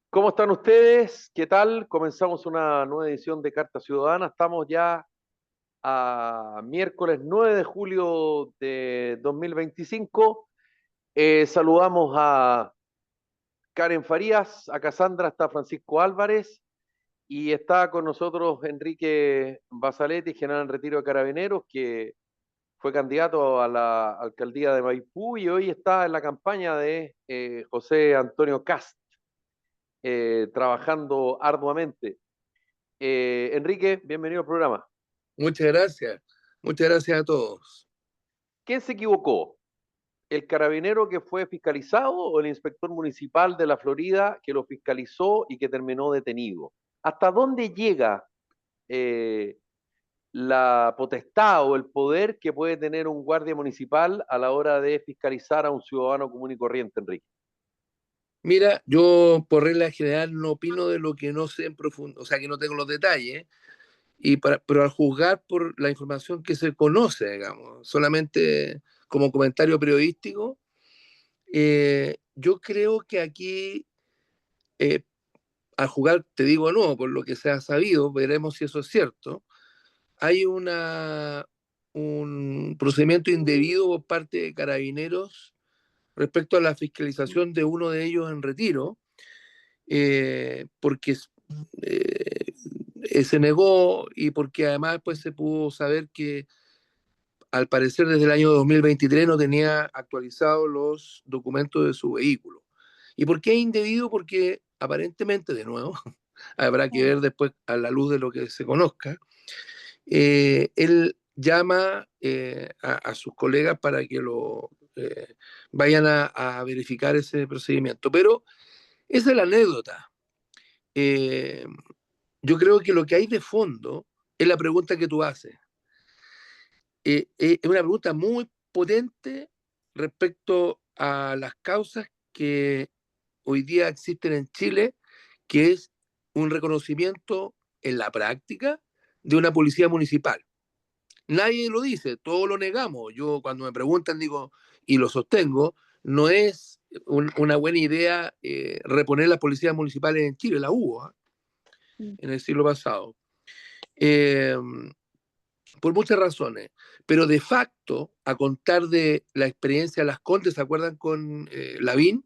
¿Cómo están ustedes? ¿Qué tal? Comenzamos una nueva edición de Carta Ciudadana. Estamos ya a miércoles 9 de julio de 2025. Saludamos a Karen Farías, a Cassandra, está Francisco Álvarez y está con nosotros Enrique Basaletti, general en retiro de Carabineros, que fue candidato a la alcaldía de Maipú y hoy está en la campaña de José Antonio Cast, trabajando arduamente. Enrique, bienvenido al programa. Muchas gracias. Muchas gracias a todos. ¿Quién se equivocó? ¿El carabinero que fue fiscalizado o el inspector municipal de la Florida que lo fiscalizó y que terminó detenido? ¿Hasta dónde llega eh, la potestad o el poder que puede tener un guardia municipal a la hora de fiscalizar a un ciudadano común y corriente, Enrique? Mira, yo por regla general no opino de lo que no sé en profundo, o sea, que no tengo los detalles, pero al juzgar por la información que se conoce, digamos, solamente como comentario periodístico, yo creo que aquí, eh, al jugar, te digo no, por lo que se ha sabido, veremos si eso es cierto, hay un procedimiento indebido por parte de carabineros respecto a la fiscalización de uno de ellos en retiro, porque se negó y porque además después se pudo saber que al parecer desde el año 2023 no tenía actualizados los documentos de su vehículo. ¿Y por qué es indebido? Porque aparentemente, de nuevo, habrá que ver después a la luz de lo que se conozca, él llama a sus colegas para que lo vayan a verificar ese procedimiento. Pero esa es la anécdota. Eh, yo creo que lo que hay de fondo es la pregunta que tú haces. Es una pregunta muy potente respecto a las causas que hoy día existen en Chile, que es un reconocimiento en la práctica de una policía municipal. Nadie lo dice, todos lo negamos. Yo cuando me preguntan digo, y lo sostengo, no es una buena idea reponer las policías municipales en Chile, la hubo en el siglo pasado. Eh, por muchas razones, pero de facto, a contar de la experiencia de Las Condes, ¿se acuerdan con Lavín?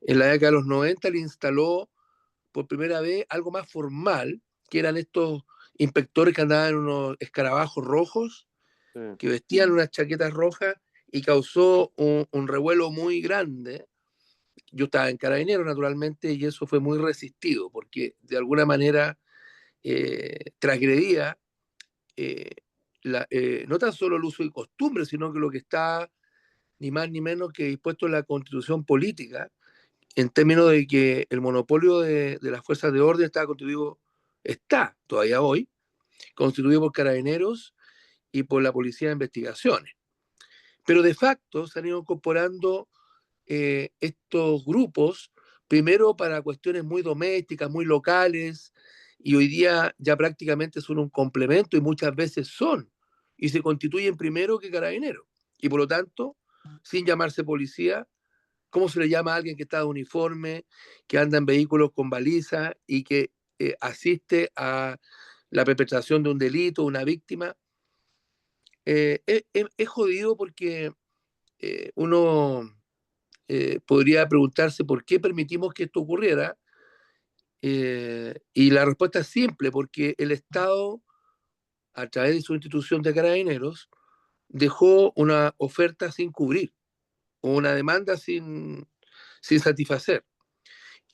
En la década de los 90 le instaló por primera vez algo más formal, que eran estos inspectores que andaban en unos escarabajos rojos, Sí. que vestían unas chaquetas rojas y causó un revuelo muy grande. Yo estaba en Carabineros, naturalmente, y eso fue muy resistido, porque de alguna manera transgredía eh, no tan solo el uso y costumbre, sino que lo que está ni más ni menos que dispuesto en la constitución política, en términos de que el monopolio de las fuerzas de orden está todavía hoy, constituido por carabineros y por la policía de investigaciones. Pero de facto se han ido incorporando estos grupos, primero para cuestiones muy domésticas, muy locales, y hoy día ya prácticamente son un complemento y muchas veces son, y se constituyen primero que carabineros. Y por lo tanto, sin llamarse policía, ¿cómo se le llama a alguien que está de uniforme, que anda en vehículos con baliza y que asiste a la perpetración de un delito, una víctima? Es jodido porque uno podría preguntarse por qué permitimos que esto ocurriera. Y la respuesta es simple, porque el Estado, a través de su institución de carabineros, dejó una oferta sin cubrir o una demanda sin satisfacer.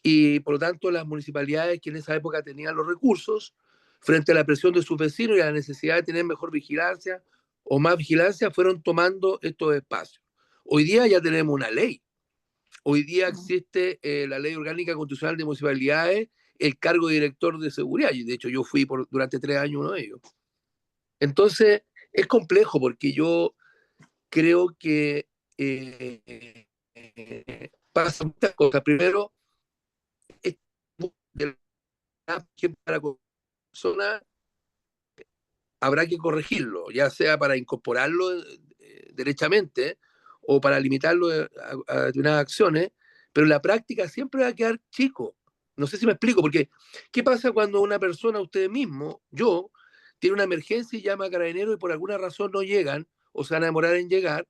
Y por lo tanto, las municipalidades que en esa época tenían los recursos, frente a la presión de sus vecinos y a la necesidad de tener mejor vigilancia o más vigilancia, fueron tomando estos espacios. Hoy día ya tenemos una ley. Hoy día existe la Ley Orgánica Constitucional de Municipalidades, el cargo de director de seguridad, y de hecho yo fui durante 3 años uno de ellos. Entonces, es complejo porque yo creo que pasan muchas cosas. Primero, es de que para persona habrá que corregirlo, ya sea para incorporarlo derechamente o para limitarlo a determinadas acciones, pero la práctica siempre va a quedar chico. no sé si me explico, porque ¿qué pasa cuando una persona, usted mismo, yo, tiene una emergencia y llama a Carabineros y por alguna razón no llegan o se van a demorar en llegar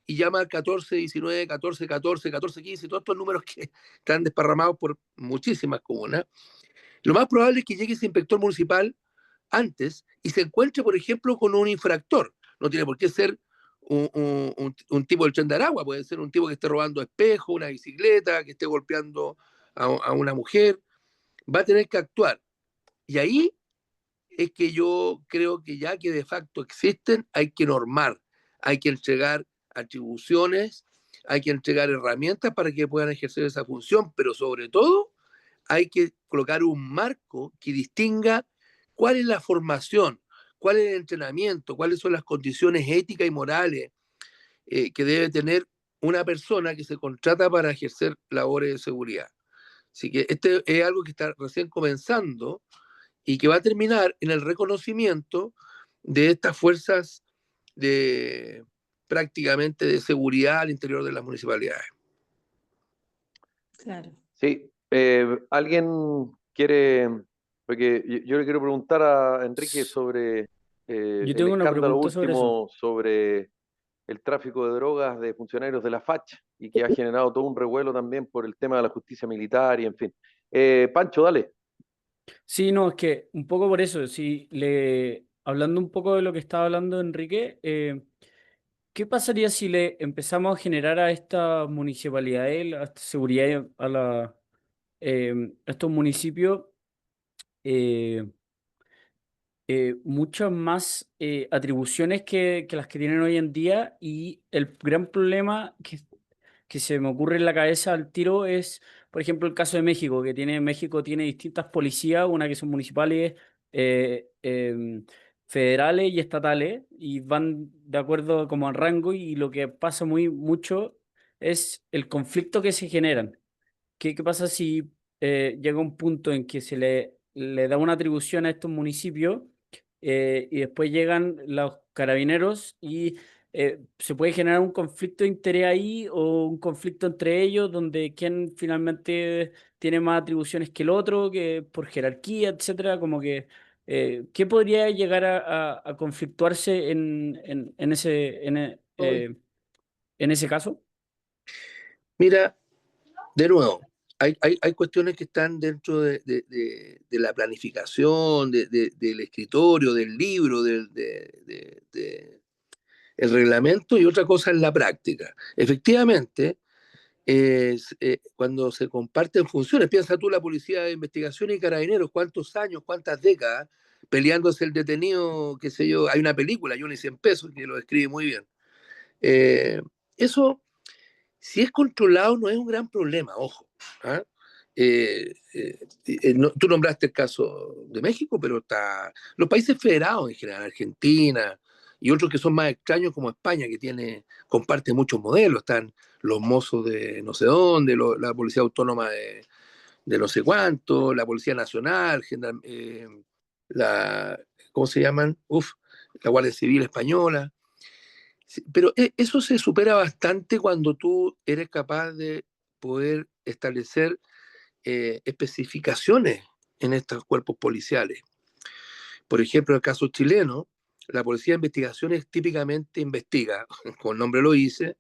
y llama al 14, 19, 14, 14, 14, 15, todos estos números que están desparramados por muchísimas comunas? Lo más probable es que llegue ese inspector municipal antes y se encuentre, por ejemplo, con un infractor. No tiene por qué ser un tipo del tren de Aragua, puede ser un tipo que esté robando espejos, una bicicleta, que esté golpeando a una mujer. Va a tener que actuar. Y ahí es que yo creo que ya que de facto existen, hay que normar, hay que entregar atribuciones, hay que entregar herramientas para que puedan ejercer esa función, pero sobre todo hay que colocar un marco que distinga cuál es la formación, cuál es el entrenamiento, cuáles son las condiciones éticas y morales que debe tener una persona que se contrata para ejercer labores de seguridad. Así que este es algo que está recién comenzando y que va a terminar en el reconocimiento de estas fuerzas de prácticamente de seguridad al interior de las municipalidades. Claro. Sí, alguien quiere, porque yo le quiero preguntar a Enrique sobre Yo el tengo una escándalo pregunta sobre eso. último sobre el tráfico de drogas de funcionarios de la FACH y que ha generado todo un revuelo también por el tema de la justicia militar y en fin. Pancho, dale. Sí, no, es que un poco por eso, sí, hablando un poco de lo que estaba hablando Enrique, ¿qué pasaría si le empezamos a generar a esta municipalidad, a esta seguridad, a estos municipios, eh, muchas más atribuciones que las que tienen hoy en día? Y el gran problema que se me ocurre en la cabeza al tiro es, por ejemplo, el caso de México, México tiene distintas policías, una que son municipales, federales y estatales, y van de acuerdo como al rango, y lo que pasa mucho es el conflicto que se generan. ¿Qué pasa si llega un punto en que le da una atribución a estos municipios y después llegan los carabineros y se puede generar un conflicto de interés ahí o un conflicto entre ellos donde quién finalmente tiene más atribuciones que el otro, que por jerarquía, etcétera? Como que, ¿qué podría llegar a conflictuarse en ese caso? Mira, de nuevo, hay cuestiones que están dentro de la planificación, del escritorio, del libro, el reglamento, y otra cosa es la práctica. Efectivamente, cuando se comparten funciones, piensa tú la policía de investigación y carabineros, cuántos años, cuántas décadas peleándose el detenido, qué sé yo, hay una película, Johnny 100 pesos, que lo describe muy bien. Eh, Eso, si es controlado, no es un gran problema, ojo. ¿Ah? Tú nombraste el caso de México, pero los países federados en general, Argentina y otros que son más extraños como España, que comparte muchos modelos, están los mozos de no sé dónde, la policía autónoma de no sé cuánto, la policía nacional, la, ¿cómo se llaman? La Guardia Civil española. Sí, pero eso se supera bastante cuando tú eres capaz de poder establecer especificaciones en estos cuerpos policiales. Por ejemplo, en el caso chileno, la Policía de Investigaciones típicamente investiga, con nombre lo dice,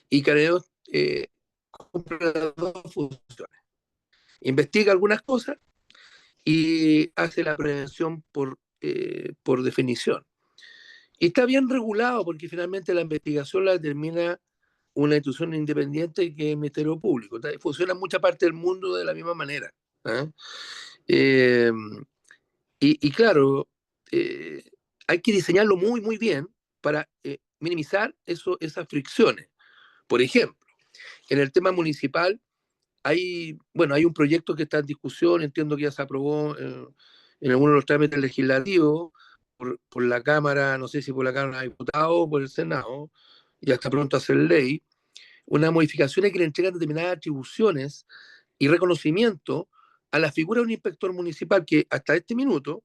y Carabineros cumple las dos funciones. Investiga algunas cosas y hace la prevención por definición. Y está bien regulado porque finalmente la investigación la determina una institución independiente que es el Ministerio Público. Funciona en mucha parte del mundo de la misma manera. ¿Eh? Eh, y claro, eh, hay que diseñarlo muy, muy bien para minimizar esas fricciones. Por ejemplo, en el tema municipal hay un proyecto que está en discusión, entiendo que ya se aprobó en alguno de los trámites legislativos por la Cámara, no sé si por la Cámara de Diputados o por el Senado, ya está pronto a ser ley, unas modificaciones que le entregan determinadas atribuciones y reconocimiento a la figura de un inspector municipal que hasta este minuto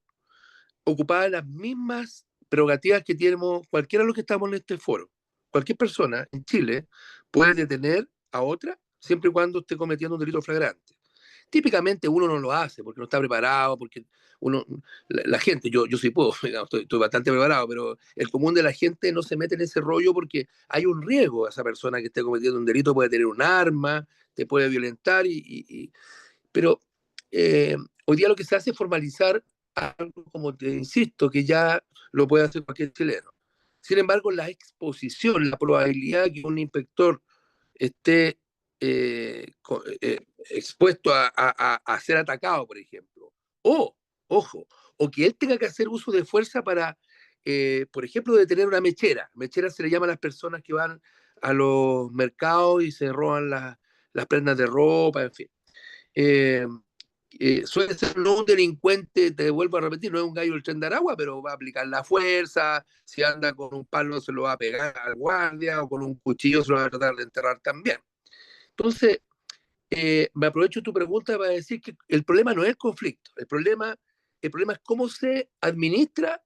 ocupaba las mismas prerrogativas que tenemos cualquiera de los que estamos en este foro. Cualquier persona en Chile puede detener a otra siempre y cuando esté cometiendo un delito flagrante. típicamente uno no lo hace porque no está preparado, porque uno, la gente, yo sí puedo, digamos, estoy bastante preparado, pero el común de la gente no se mete en ese rollo porque hay un riesgo. A esa persona que esté cometiendo un delito puede tener un arma, te puede violentar, pero eh, hoy día lo que se hace es formalizar algo, como te insisto, que ya lo puede hacer cualquier chileno. Sin embargo, la exposición, la probabilidad de que un inspector esté expuesto a ser atacado, por ejemplo, o, ojo, o que él tenga que hacer uso de fuerza para, por ejemplo, detener una mechera. Mechera se le llama a las personas que van a los mercados y se roban las prendas de ropa, en fin. Eh, Suele ser no un delincuente, te vuelvo a repetir, no es un gallo del tren de Aragua, pero va a aplicar la fuerza. Si anda con un palo se lo va a pegar al guardia, o con un cuchillo se lo va a tratar de enterrar también. Entonces, me aprovecho tu pregunta para decir que el problema no es el conflicto, el problema es cómo se administra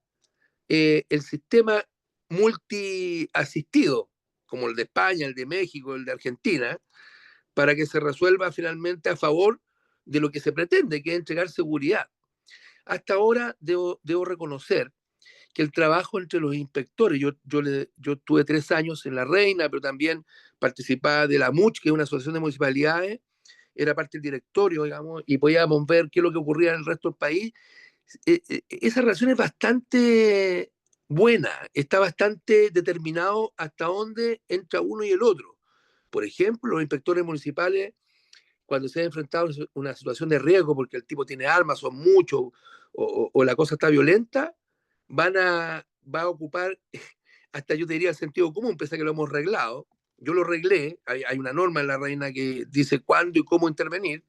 el sistema multiasistido, como el de España, el de México, el de Argentina, para que se resuelva finalmente a favor de lo que se pretende, que es entregar seguridad. Hasta ahora debo reconocer que el trabajo entre los inspectores, yo tuve 3 años en La Reina, pero también participaba de la MUCH, que es una asociación de municipalidades, era parte del directorio, digamos, y podíamos ver qué es lo que ocurría en el resto del país. Esa relación es bastante buena, está bastante determinado hasta dónde entra uno y el otro. Por ejemplo, los inspectores municipales, cuando se han enfrentado a una situación de riesgo porque el tipo tiene armas, son muchos, o la cosa está violenta, va a ocupar, hasta yo te diría el sentido común, pese a que lo hemos reglado. Yo lo reglé, hay una norma en La Reina que dice cuándo y cómo intervenir,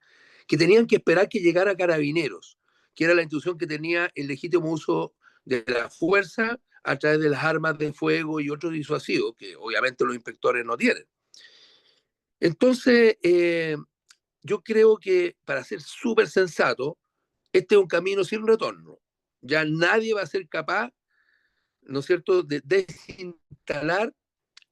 que tenían que esperar que llegara Carabineros, que era la institución que tenía el legítimo uso de la fuerza a través de las armas de fuego y otros disuasivos, que obviamente los inspectores no tienen. Entonces, yo creo que, para ser súper sensato, este es un camino sin retorno. Ya nadie va a ser capaz, ¿no es cierto?, de desinstalar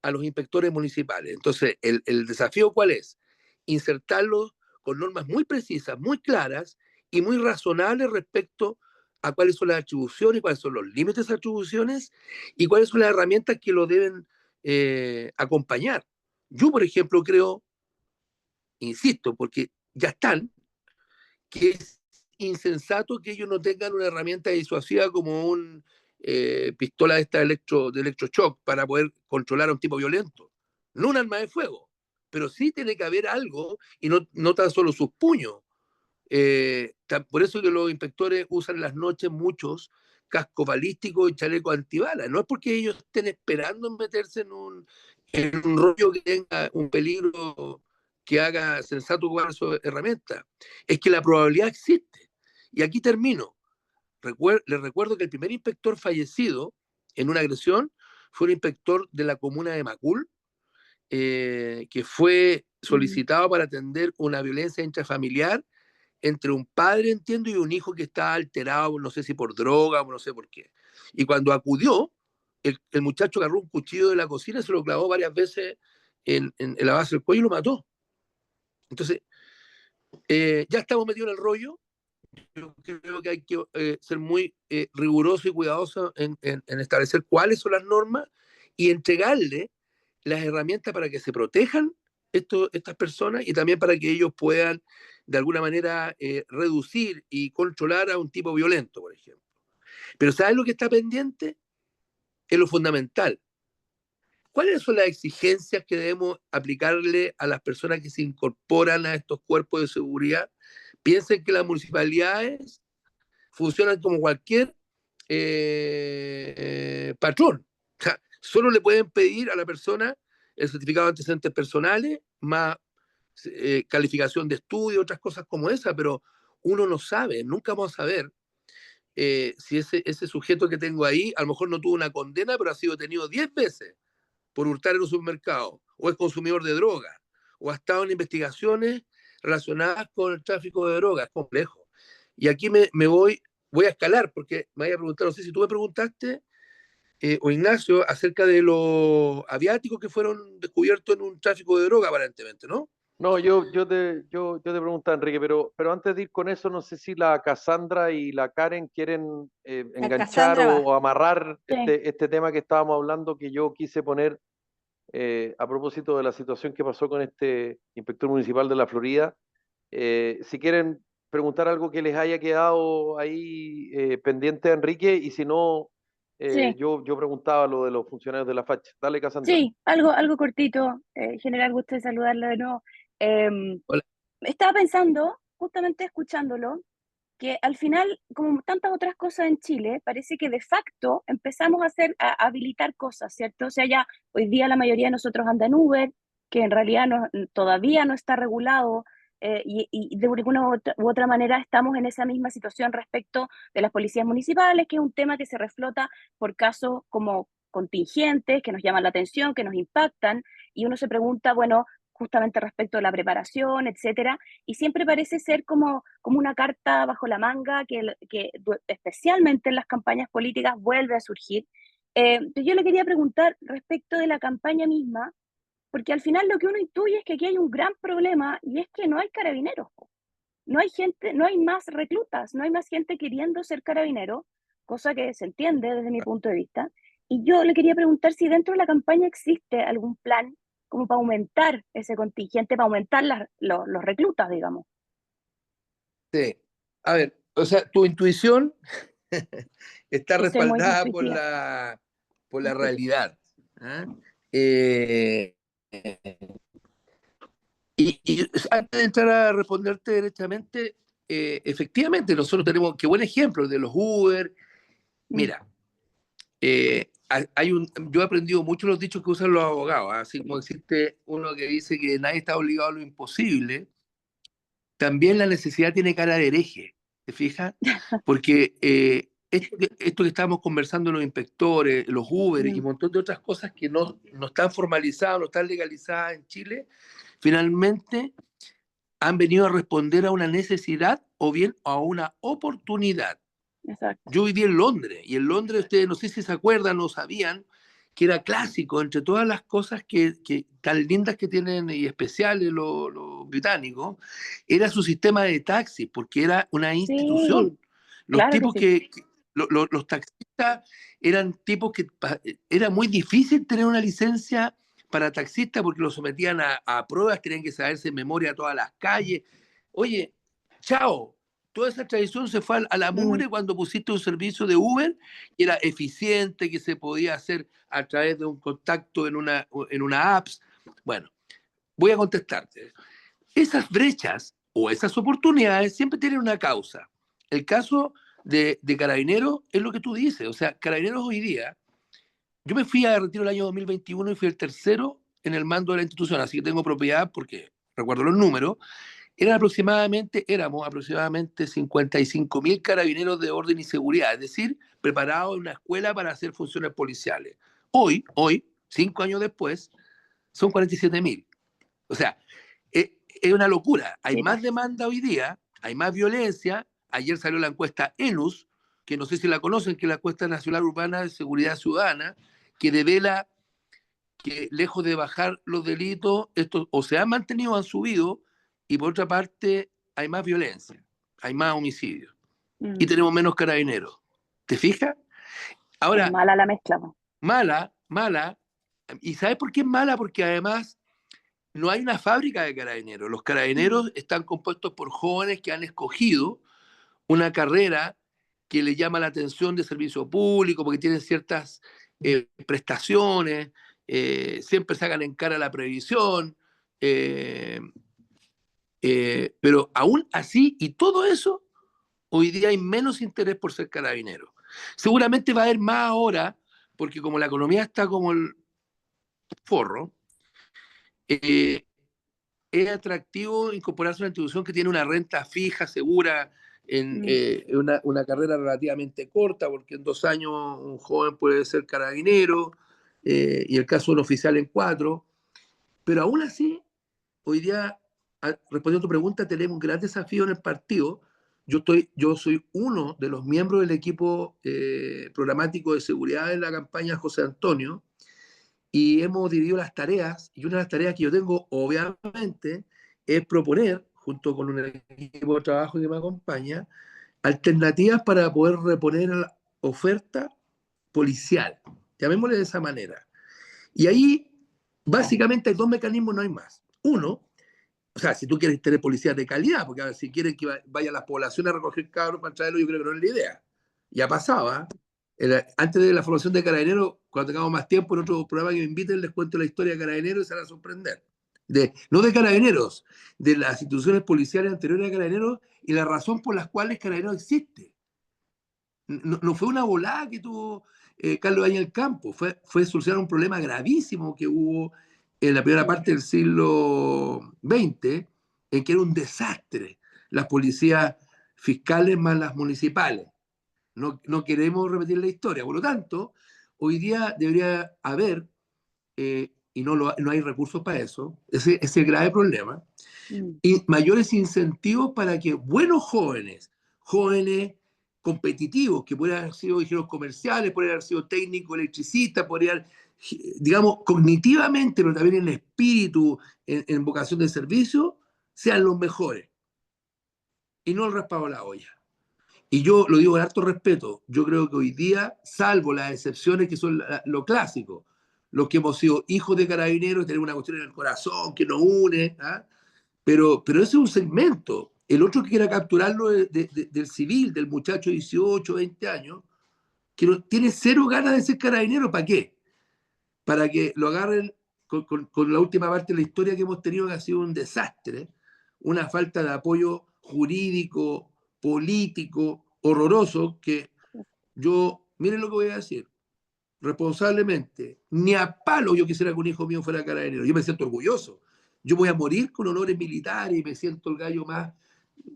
a los inspectores municipales. Entonces, el desafío, ¿cuál es? Insertarlos con normas muy precisas, muy claras y muy razonables respecto a cuáles son las atribuciones, cuáles son los límites de esas atribuciones y cuáles son las herramientas que lo deben acompañar. Yo, por ejemplo, creo, insisto, porque ya están, que es insensato que ellos no tengan una herramienta disuasiva como un pistola de electroshock para poder controlar a un tipo violento. No un arma de fuego, pero sí tiene que haber algo, y no tan solo sus puños. Por eso que los inspectores usan en las noches muchos cascos balísticos y chalecos antibalas. No es porque ellos estén esperando en meterse en un rollo que tenga un peligro que haga sensato ocupar su herramienta. Es que la probabilidad existe. Y aquí termino. Les recuerdo que el primer inspector fallecido en una agresión fue un inspector de la comuna de Macul, que fue solicitado para atender una violencia intrafamiliar entre un padre, entiendo, y un hijo que estaba alterado, no sé si por droga o no sé por qué. Y cuando acudió, el muchacho agarró un cuchillo de la cocina, se lo clavó varias veces en la base del cuello y lo mató. Entonces, ya estamos metidos en el rollo. Yo creo que hay que ser muy riguroso y cuidadoso en establecer cuáles son las normas y entregarle las herramientas para que se protejan estas personas, y también para que ellos puedan de alguna manera reducir y controlar a un tipo violento, por ejemplo. Pero ¿sabes lo que está pendiente? Es lo fundamental. ¿Cuáles son las exigencias que debemos aplicarle a las personas que se incorporan a estos cuerpos de seguridad? Piensen que las municipalidades funcionan como cualquier patrón. O sea, solo le pueden pedir a la persona el certificado de antecedentes personales, más calificación de estudio, otras cosas como esa, pero uno no sabe, nunca vamos a saber si ese sujeto que tengo ahí a lo mejor no tuvo una condena, pero ha sido detenido 10 veces por hurtar en un supermercado, o es consumidor de drogas, o ha estado en investigaciones relacionadas con el tráfico de drogas. Es complejo. Y aquí voy a escalar, porque me voy a preguntar, no sé si tú me preguntaste, o Ignacio, acerca de los aviáticos que fueron descubiertos en un tráfico de droga, aparentemente, ¿no? No, yo te pregunto, Enrique, pero antes de ir con eso, no sé si la Cassandra y la Karen quieren La enganchar Cassandra va. o amarrar Sí, este tema que estábamos hablando, que yo quise poner a propósito de la situación que pasó con este inspector municipal de la Florida. Si quieren preguntar algo que les haya quedado ahí pendiente a Enrique, y si no, sí, yo preguntaba lo de los funcionarios de la facha. Dale, Cassandra. sí, algo cortito. General, gusto de saludarlo de nuevo. Em, Hola. Estaba pensando, justamente escuchándolo, que al final, como tantas otras cosas en Chile, parece que de facto empezamos a habilitar cosas, ¿cierto? O sea, ya hoy día la mayoría de nosotros anda en Uber, que en realidad todavía no está regulado, y de alguna u otra manera estamos en esa misma situación respecto de las policías municipales, que es un tema que se reflota por casos como contingentes, que nos llaman la atención, que nos impactan, y uno se pregunta, bueno, justamente respecto a la preparación, etcétera, y siempre parece ser como una carta bajo la manga que especialmente en las campañas políticas vuelve a surgir. Yo le quería preguntar respecto de la campaña misma, porque al final lo que uno intuye es que aquí hay un gran problema y es que no hay carabineros, no hay gente, no hay más reclutas, no hay más gente queriendo ser carabinero, cosa que se entiende desde mi punto de vista. Y yo le quería preguntar si dentro de la campaña existe algún plan como para aumentar ese contingente, para aumentar los reclutas, digamos. Sí. A ver, o sea, tu intuición está Y soy muy respaldada intuitiva. por la realidad. ¿Ah? Eh, y antes de entrar a responderte directamente, efectivamente, nosotros tenemos, qué buen ejemplo de los Uber. Mm, Mira, yo he aprendido mucho los dichos que usan los abogados, ¿ah? Así como existe uno que dice que nadie está obligado a lo imposible, también la necesidad tiene cara de hereje, ¿te fijas? Porque esto que estamos conversando, los inspectores, los Uber y mm, un montón de otras cosas que no están formalizadas, no están legalizadas en Chile, finalmente han venido a responder a una necesidad o bien a una oportunidad. exacto. Yo viví en Londres y en Londres ustedes no sé si se acuerdan o sabían que era clásico entre todas las cosas que tan lindas que tienen y especiales los británicos, era su sistema de taxis, porque era una Sí, institución. Los claro que tipos sí. los taxistas eran tipos que era muy difícil tener una licencia para taxista porque los sometían a pruebas, tenían que saberse en memoria todas las calles. Oye, chao, toda esa tradición se fue a la Mm, mugre cuando pusiste un servicio de Uber que era eficiente, que se podía hacer a través de un contacto en una apps. Bueno, voy a contestarte. Esas brechas o esas oportunidades siempre tienen una causa. El caso de Carabineros es lo que tú dices. O sea, Carabineros hoy día, yo me fui a retiro el año 2021 y fui el tercero en el mando de la institución, así que tengo propiedad porque recuerdo los números. Éramos aproximadamente 55.000 carabineros de orden y seguridad, es decir, preparados en una escuela para hacer funciones policiales. Hoy, 5 años después, son 47.000. O sea, es una locura. Hay sí, más po. demanda hoy día, hay más violencia. Ayer salió la encuesta ENUS, que no sé si la conocen, que es la encuesta nacional urbana de seguridad ciudadana, que devela que lejos de bajar los delitos, estos o se han mantenido o han subido, y por otra parte hay más violencia, hay más homicidios y Mm, tenemos menos carabineros. ¿Te fijas? es Ahora, mala la mezcla, po. mala, ¿y sabes por qué es mala? Porque además no hay una fábrica de carabineros. Los Mm, carabineros están compuestos por jóvenes que han escogido una carrera que les llama la atención de servicio público, porque tienen ciertas prestaciones, siempre sacan en cara la previsión, eh, pero aún así, y todo eso, hoy día hay menos interés por ser carabinero. Seguramente va a haber más ahora, porque como la economía está como el forro, eh, es atractivo incorporarse a una institución que tiene una renta fija, segura, en mm, una carrera relativamente corta, porque en 2 años un joven puede ser carabinero, y el caso del oficial en 4. Pero aún así, hoy día, respondiendo a tu pregunta, tenemos un gran desafío en el partido. Yo soy uno de los miembros del equipo programático de seguridad de la campaña José Antonio, y hemos dividido las tareas, y una de las tareas que yo tengo, obviamente, es proponer, junto con un equipo de trabajo que me acompaña, alternativas para poder reponer la oferta policial, llamémosle de esa manera. Y ahí, básicamente, hay dos mecanismos, no hay más. Uno, o sea, si tú quieres tener policías de calidad, porque a ver, si quieren que vaya a las poblaciones a recoger cabros para traerlo, yo creo que no es la idea. Ya pasaba. Antes de la formación de Carabineros, cuando tengamos más tiempo, en otro programa que me inviten, les cuento la historia de Carabineros y se van a sorprender. No de Carabineros, de las instituciones policiales anteriores a Carabineros y la razón por las cuales Carabineros existe. No fue una volada que tuvo Carlos Daniel Campos, fue solucionar un problema gravísimo que hubo en la primera parte del siglo XX, en que era un desastre las policías fiscales más las municipales. No queremos repetir la historia. Por lo tanto, hoy día debería haber, y no hay recursos para eso, ese grave problema, y mayores incentivos para que buenos jóvenes competitivos, que podrían haber sido ingenieros comerciales, podrían haber sido técnicos, electricistas, podrían, digamos, cognitivamente, pero también en espíritu, en vocación de servicio, sean los mejores. Y no el raspado de la olla. Y yo lo digo con harto respeto, yo creo que hoy día, salvo las excepciones que son lo clásico, los que hemos sido hijos de carabineros, tenemos una cuestión en el corazón que nos une, ¿ah? Pero ese es un segmento. El otro que quiera capturarlo del civil, del muchacho de 18, 20 años, que tiene cero ganas de ser carabinero. ¿Para qué? Para que lo agarren con la última parte de la historia que hemos tenido, que ha sido un desastre, una falta de apoyo jurídico, político, horroroso, que miren lo que voy a decir, responsablemente, ni a palo yo quisiera que un hijo mío fuera carabinero. Yo me siento orgulloso. Yo voy a morir con honores militares y me siento el gallo más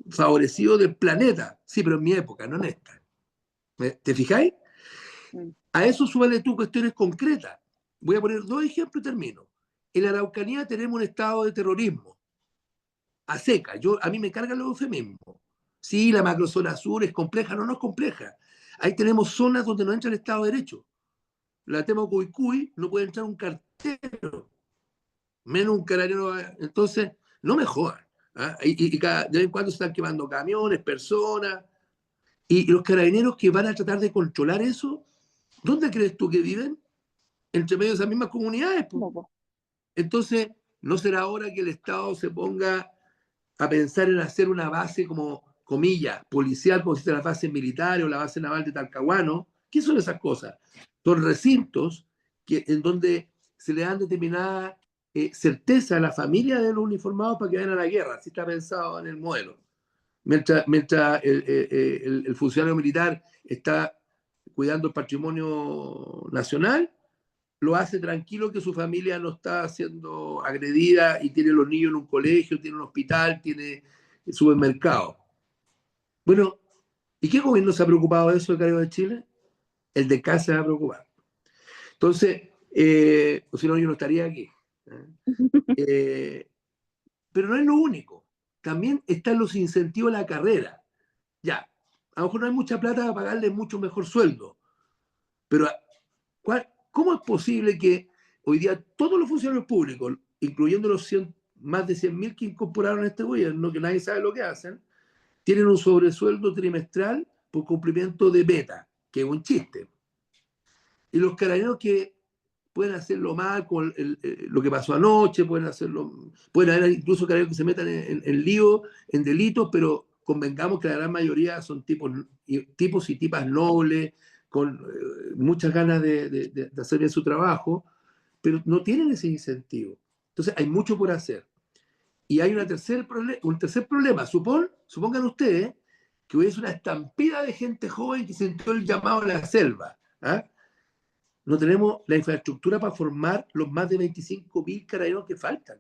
favorecido del planeta. Sí, pero en mi época, no en esta. ¿Te fijáis? A eso súbale tú cuestiones concretas. Voy a poner dos ejemplos y termino. En la Araucanía tenemos un estado de terrorismo. A seca. A mí me cargan los eufemismos. Sí, la macrozona sur es compleja. No es compleja. Ahí tenemos zonas donde no entra el Estado de Derecho. La tema Cuicuy no puede entrar un cartero, menos un carabinero. Entonces, no me jodan. ¿Ah? Y de vez en cuando se están quemando camiones, personas. Y los carabineros que van a tratar de controlar eso, ¿dónde crees tú que viven? Entre medio de esas mismas comunidades. Pues. Entonces, ¿no será hora que el Estado se ponga a pensar en hacer una base como, comillas, policial, como si fuera la base militar o la base naval de Talcahuano? ¿Qué son esas cosas? Son recintos en donde se le dan determinada certeza a la familia de los uniformados para que vayan a la guerra. Así está pensado en el modelo. Mientras el funcionario militar está cuidando el patrimonio nacional, lo hace tranquilo que su familia no está siendo agredida y tiene los niños en un colegio, tiene un hospital, tiene supermercado. Bueno, ¿y qué gobierno se ha preocupado de eso de Carabineros de Chile? El de acá se va a preocupar. Entonces, o si no, yo no estaría aquí. Pero no es lo único. También están los incentivos a la carrera. Ya, a lo mejor no hay mucha plata para pagarle mucho mejor sueldo, pero ¿cómo es posible que hoy día todos los funcionarios públicos, incluyendo los más de 100.000 que incorporaron a este gobierno, que nadie sabe lo que hacen, tienen un sobresueldo trimestral por cumplimiento de meta, que es un chiste? Y los carabineros que pueden hacerlo mal con lo que pasó anoche, pueden haber incluso carabineros que se metan en lío, en delitos, pero convengamos que la gran mayoría son tipos y tipas nobles, con muchas ganas de hacer bien su trabajo, pero no tienen ese incentivo. Entonces hay mucho por hacer. Y hay un tercer problema. Supongan ustedes que hubiese una estampida de gente joven que sintió el llamado a la selva. ¿Ah? No tenemos la infraestructura para formar los más de 25.000 carabineros que faltan.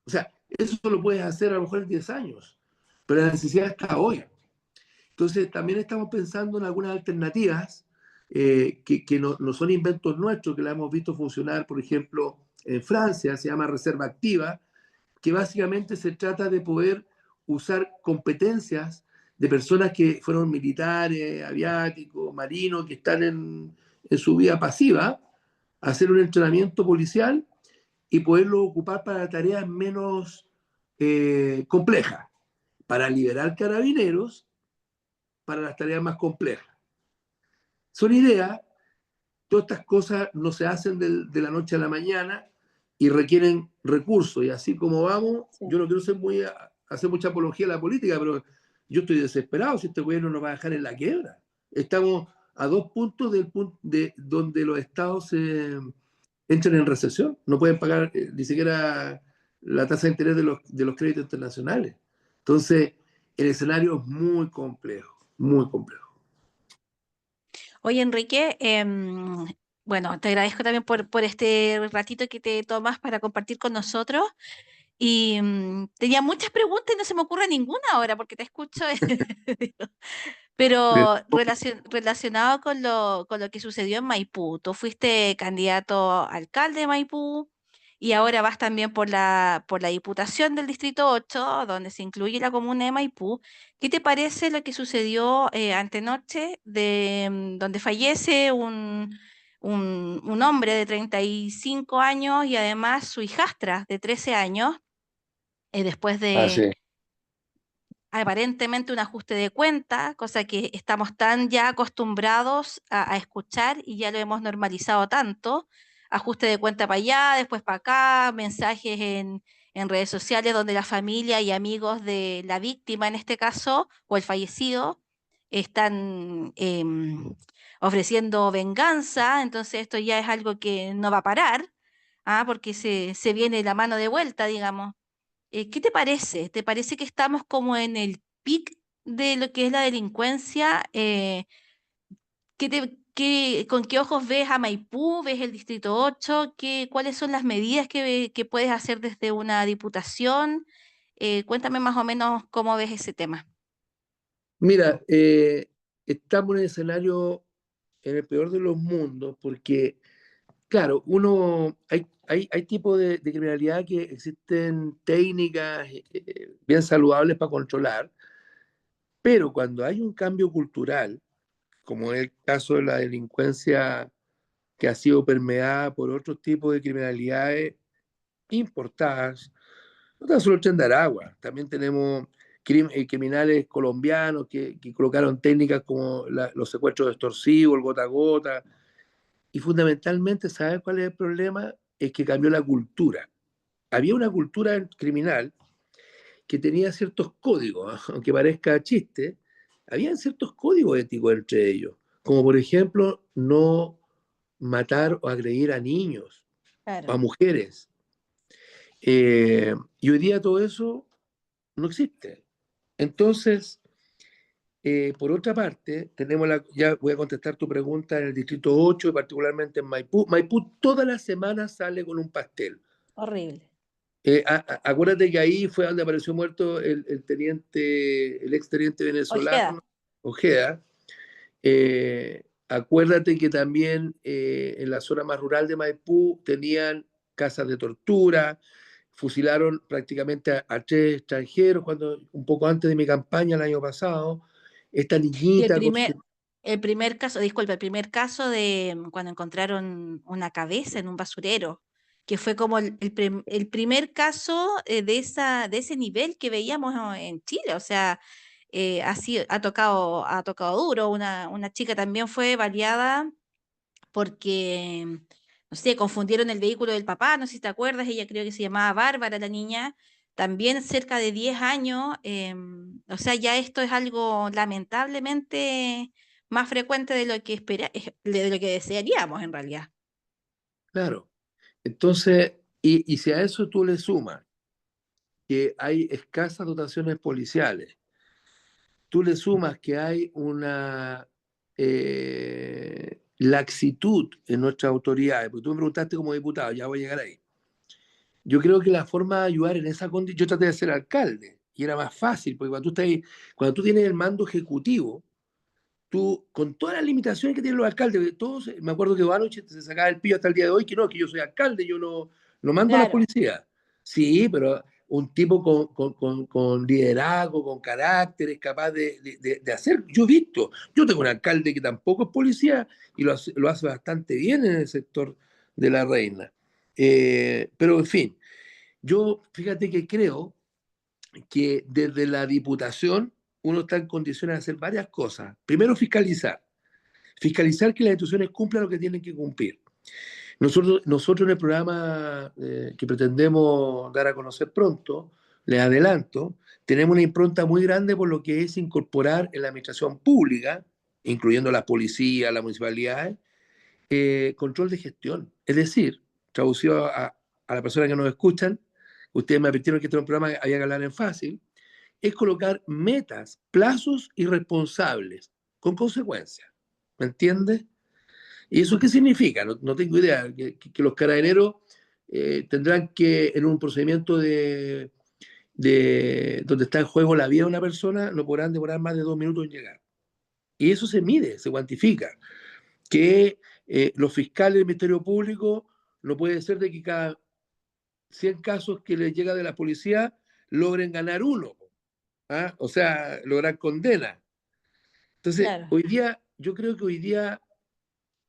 O sea, eso lo puedes hacer a lo mejor en 10 años, pero la necesidad está hoy. Entonces, también estamos pensando en algunas alternativas que no son inventos nuestros, que la hemos visto funcionar, por ejemplo, en Francia, se llama reserva activa, que básicamente se trata de poder usar competencias de personas que fueron militares, aviáticos, marinos, que están en su vida pasiva, hacer un entrenamiento policial y poderlo ocupar para tareas menos compleja para liberar carabineros para las tareas más complejas. Son ideas, todas estas cosas no se hacen de la noche a la mañana y requieren recursos. Y así como vamos, Sí. yo no quiero hacer mucha apología a la política, pero yo estoy desesperado si este gobierno nos va a dejar en la quiebra. Estamos a 2 puntos de donde los estados se entran en recesión. No pueden pagar ni siquiera la tasa de interés de los créditos internacionales. Entonces, el escenario es muy complejo, muy complejo. Oye, Enrique, bueno, te agradezco también por este ratito que te tomas para compartir con nosotros. Y tenía muchas preguntas y no se me ocurre ninguna ahora porque te escucho. Pero relacionado con lo que sucedió en Maipú, tú fuiste candidato a alcalde de Maipú y ahora vas también por la Diputación del Distrito 8, donde se incluye la comuna de Maipú. ¿Qué te parece lo que sucedió antenoche, donde fallece un hombre de 35 años y además su hijastra de 13 años, después de Sí. aparentemente un ajuste de cuenta, cosa que estamos tan ya acostumbrados a escuchar y ya lo hemos normalizado tanto? Ajuste de cuenta para allá, después para acá, mensajes en redes sociales donde la familia y amigos de la víctima, en este caso, o el fallecido, están ofreciendo venganza. Entonces esto ya es algo que no va a parar, porque se viene la mano de vuelta, digamos. ¿Qué te parece? ¿Te parece que estamos como en el pic de lo que es la delincuencia? ¿Con qué ojos ves a Maipú? ¿Ves el Distrito 8? ¿Cuáles son las medidas que puedes hacer desde una diputación? Cuéntame más o menos cómo ves ese tema. Mira, estamos en un escenario en el peor de los mundos porque, claro, hay tipos de criminalidad que existen técnicas bien saludables para controlar, pero cuando hay un cambio cultural, como es el caso de la delincuencia que ha sido permeada por otros tipos de criminalidades importadas, no tan solo el Tren de Aragua, también tenemos criminales colombianos que colocaron técnicas como los secuestros extorsivos, el gota a gota, y fundamentalmente, ¿sabes cuál es el problema? Es que cambió la cultura. Había una cultura criminal que tenía ciertos códigos, aunque parezca chiste, habían ciertos códigos éticos entre ellos, como por ejemplo no matar o agredir a niños o a Claro. mujeres. Y hoy día todo eso no existe. Entonces, por otra parte, ya voy a contestar tu pregunta en el Distrito 8 y particularmente en Maipú. Maipú todas las semanas sale con un pastel. Horrible. Acuérdate que ahí fue donde apareció muerto el ex teniente Ojeda. venezolano, Ojeda. Acuérdate que también en la zona más rural de Maipú tenían casas de tortura, fusilaron prácticamente a 3 extranjeros un poco antes de mi campaña el año pasado. Esta Y niñita el primer caso, disculpa, el primer caso de cuando encontraron una cabeza en un basurero, que fue como el primer caso de ese nivel que veíamos en Chile. O sea, ha tocado duro. Una chica también fue baleada porque, no sé, confundieron el vehículo del papá, no sé si te acuerdas, ella creo que se llamaba Bárbara, la niña, también cerca de 10 años. O sea, ya esto es algo lamentablemente más frecuente de lo que de lo que desearíamos en realidad. claro. Entonces, y si a eso tú le sumas que hay escasas dotaciones policiales, tú le sumas que hay una laxitud en nuestras autoridades, porque tú me preguntaste como diputado, ya voy a llegar ahí. Yo creo que la forma de ayudar en esa condición, yo traté de ser alcalde y era más fácil, porque cuando tú tienes el mando ejecutivo, tú, con todas las limitaciones que tienen los alcaldes, todos, me acuerdo que Banucci se sacaba el pillo hasta el día de hoy, que yo soy alcalde, yo no mando a la Claro, policía. Sí, pero un tipo con liderazgo, con carácter, es capaz de hacer. Yo he visto, yo tengo un alcalde que tampoco es policía y lo hace bastante bien en el sector de la Reina. Pero en fin, yo fíjate que creo que desde la Diputación uno está en condiciones de hacer varias cosas. Primero, fiscalizar que las instituciones cumplan lo que tienen que cumplir. Nosotros en el programa que pretendemos dar a conocer pronto, les adelanto, tenemos una impronta muy grande por lo que es incorporar en la administración pública, incluyendo la policía, las municipalidades, control de gestión. Es decir, traducido a la persona que nos escuchan, ustedes me advirtieron que este es un programa que había que hablar en fácil, es colocar metas, plazos y responsables con consecuencias. ¿Me entiendes? ¿Y eso qué significa? No tengo idea. Que los carabineros tendrán que, en un procedimiento donde está en juego la vida de una persona, no podrán demorar más de 2 minutos en llegar. Y eso se mide, se cuantifica. Que los fiscales del Ministerio Público no puede ser de que cada 100 casos que les llega de la policía logren ganar uno. ¿Ah? O sea, lograr condena. Entonces, Claro. hoy día, yo creo que hoy día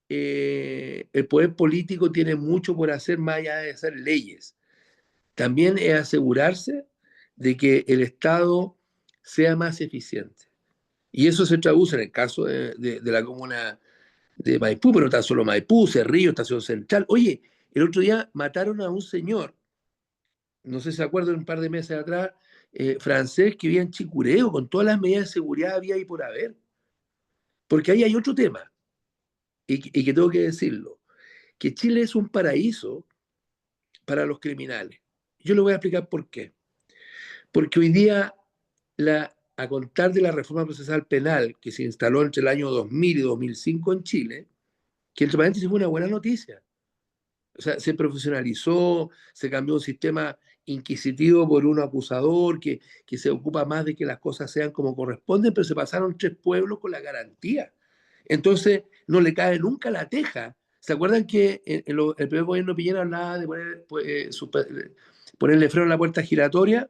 el poder político tiene mucho por hacer más allá de hacer leyes. También es asegurarse de que el Estado sea más eficiente. Y eso se traduce en el caso de la comuna de Maipú, pero no tan solo Maipú, Cerrillo, Estación Central. Oye, el otro día mataron a un señor, no sé si se acuerdan, un par de meses atrás, francés que vivía en Chicureo, con todas las medidas de seguridad había y por haber. Porque ahí hay otro tema, y que tengo que decirlo, que Chile es un paraíso para los criminales. Yo le voy a explicar por qué. Porque hoy día, a contar de la reforma procesal penal que se instaló entre el año 2000 y 2005 en Chile, que entre paréntesis fue una buena noticia. O sea, se profesionalizó, se cambió un sistema inquisitivo por un acusador que se ocupa más de que las cosas sean como corresponden, pero se pasaron 3 pueblos con la garantía. Entonces, no le cae nunca la teja. ¿Se acuerdan que el primer gobierno de Piñera hablaba de ponerle freno a la puerta giratoria?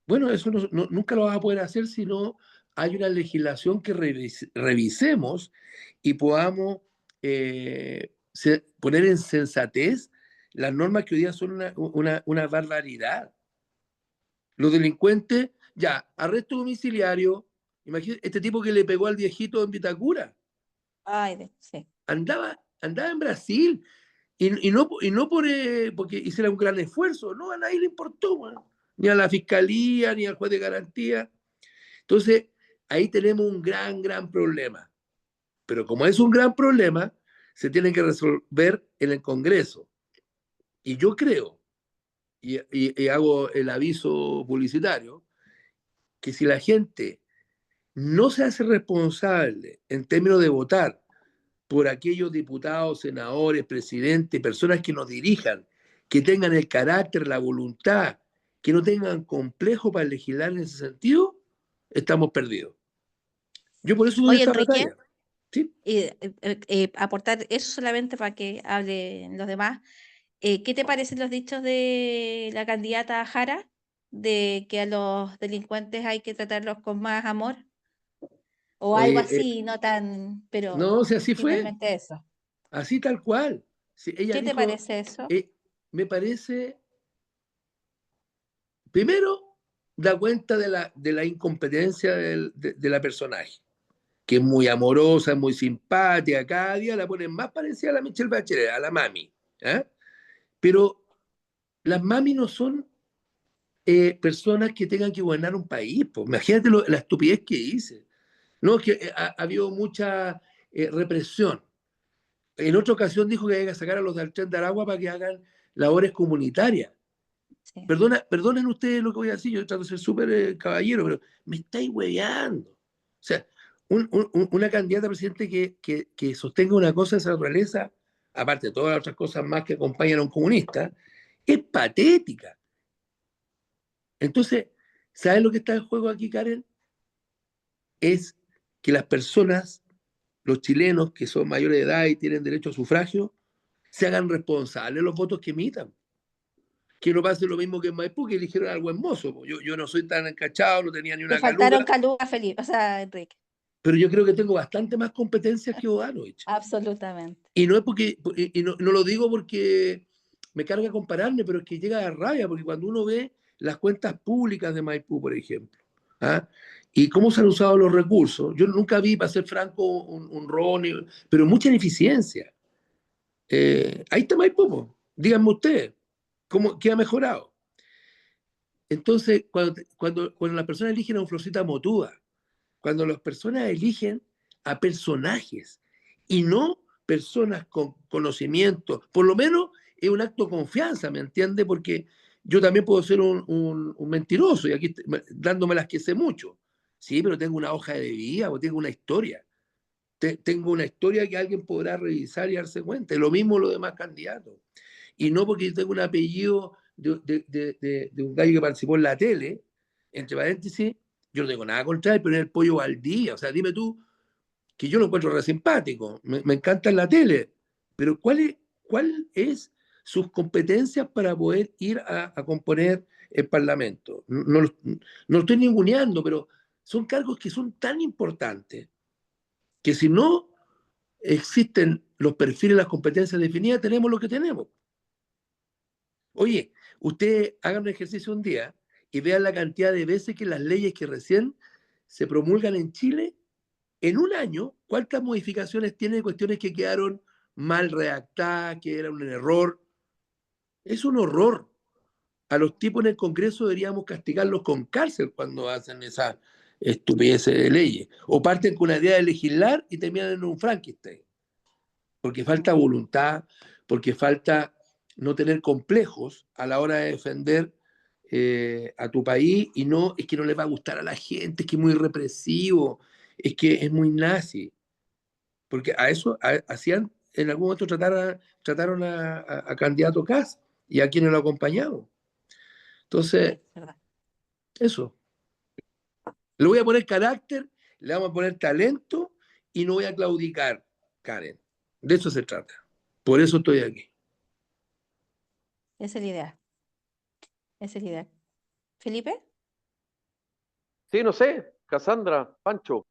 Bueno, eso nunca lo va a poder hacer si no hay una legislación que revisemos y podamos poner en sensatez las normas que hoy día son una barbaridad. Los delincuentes, ya, arresto domiciliario. Imagínate, este tipo que le pegó al viejito en Vitacura. Ay, sí. Andaba en Brasil y no porque hiciera un gran esfuerzo. No, a nadie le importó, man. Ni a la fiscalía, ni al juez de garantía. Entonces, ahí tenemos un gran problema. Pero como es un gran problema, se tiene que resolver en el Congreso. Y yo creo, y hago el aviso publicitario, que si la gente no se hace responsable en términos de votar por aquellos diputados, senadores, presidentes, personas que nos dirijan, que tengan el carácter, la voluntad, que no tengan complejo para legislar en ese sentido, estamos perdidos. Yo por eso doy Oye, esta Enrique, batalla. ¿Sí? aportar eso solamente para que hablen los demás. ¿Qué te parecen los dichos de la candidata Jara de que a los delincuentes hay que tratarlos con más amor? O algo así, no tan, pero no, si así fue, finalmente eso. así tal cual. Si ella ¿Qué te dijo, parece eso? me parece, primero, da cuenta de la incompetencia de la personaje, que es muy amorosa, muy simpática, cada día la ponen más parecida a la Michelle Bachelet, a la mami. ¿Eh? Pero las mami no son personas que tengan que gobernar un país. Pues. Imagínate la estupidez que hice. No, es que ha habido mucha represión. En otra ocasión dijo que había que sacar a los del Tren de Aragua para que hagan labores comunitarias. Sí. Perdonen ustedes lo que voy a decir, yo trato de ser súper caballero, pero me estáis hueveando. O sea, una candidata a presidente que sostenga una cosa de esa naturaleza, aparte de todas las otras cosas más que acompañan a un comunista, es patética. Entonces, ¿sabes lo que está en juego aquí, Karen? Es que las personas, los chilenos que son mayores de edad y tienen derecho a sufragio, se hagan responsables de los votos que emitan. Que no pase lo mismo que en Maipú, que eligieron al buen mozo. Yo no soy tan encachado, no tenía ni Te una faltaron caluga, calugas, Felipe, o sea, Enrique. pero yo creo que tengo bastante más competencias que Bodanovich. Absolutamente. Y no es porque, y no lo digo porque me carga compararme, pero es que llega a rabia, porque cuando uno ve las cuentas públicas de Maipú, por ejemplo. ¿Ah? Y cómo se han usado los recursos. Yo nunca vi, para ser franco, un robo, pero mucha ineficiencia. Ahí está Maipú, po. Díganme ustedes, ¿qué ha mejorado? Entonces, cuando las personas eligen a un Florcita Motúa, cuando las personas eligen a personajes y no personas con conocimiento, por lo menos es un acto de confianza, ¿me entiende? Porque yo también puedo ser un mentiroso y aquí dándome las que sé mucho. Sí, pero tengo una hoja de vida o tengo una historia. Tengo una historia que alguien podrá revisar y darse cuenta. Y lo mismo los demás candidatos. Y no porque yo tengo un apellido de un gallo que participó en la tele, entre paréntesis, yo no tengo nada contra él, pero es el Pollo Valdía. O sea, dime tú, que yo lo encuentro re simpático, me encanta en la tele, pero ¿cuál es sus competencias para poder ir a componer el Parlamento? No lo estoy ninguneando, pero son cargos que son tan importantes que si no existen los perfiles, las competencias definidas, tenemos lo que tenemos. Oye, usted haga un ejercicio un día y vean la cantidad de veces que las leyes que recién se promulgan en Chile, en un año, ¿cuántas modificaciones tiene de cuestiones que quedaron mal redactadas, que era un error? Es un horror. A los tipos en el Congreso deberíamos castigarlos con cárcel cuando hacen esas estupideces de leyes. O parten con una idea de legislar y terminan en un Frankenstein. Porque falta voluntad, porque falta no tener complejos a la hora de defender a tu país, y no es que no le va a gustar a la gente, es que es muy represivo, es que es muy nazi, porque a eso hacían, en algún momento trataron a candidato Kass y a quienes lo acompañaban. Entonces, eso. Le voy a poner carácter, le vamos a poner talento y no voy a claudicar, Karen. De eso se trata. Por eso estoy aquí. Esa es la idea. Esa es la idea. ¿Felipe? Sí, no sé, Cassandra, Pancho.